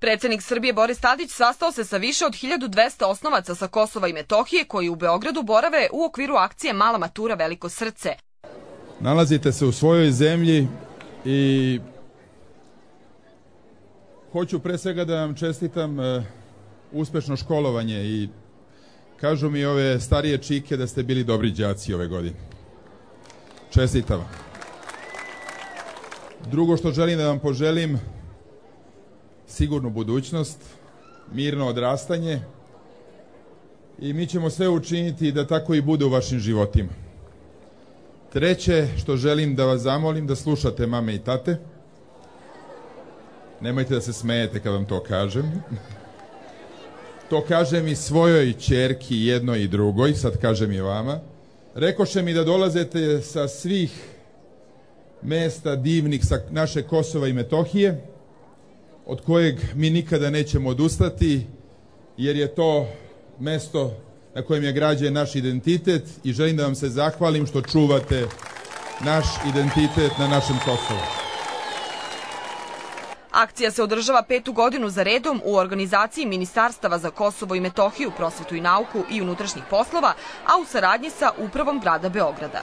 Predsednik Srbije Boris Tadić sastao se sa više od 1200 osnovaca sa Kosova i Metohije koji u Beogradu borave u okviru akcije Mala matura Veliko srce. Nalazite se u svojoj zemlji i hoću pre svega da vam čestitam uspešno školovanje i kažu mi ove starije čike da ste bili dobri đaci ove godine. Čestitam vam. Drugo što želim da vam poželim, sigurnu budućnost, mirno odrastanje i mi ćemo sve učiniti da tako i bude u vašim životima. Treće što želim da vas zamolim da slušate mame i tate. Nemojte da se smejete kad vam to kažem. To kažem i svojoj ćerki, jednoj i drugoj, sad kažem i vama. Rekoše mi da dolazete sa svih mesta divnih sa naše Kosova i Metohije, od kojeg mi nikada nećemo odustati, jer je to mesto na kojem je građen naš identitet i želim da vam se zahvalim što čuvate naš identitet na našem Kosovu. Akcija se održava 5. godinu za redom u organizaciji Ministarstava za Kosovo i Metohiju, prosvetu i nauku i unutrašnjih poslova, a u saradnji sa Upravom grada Beograda.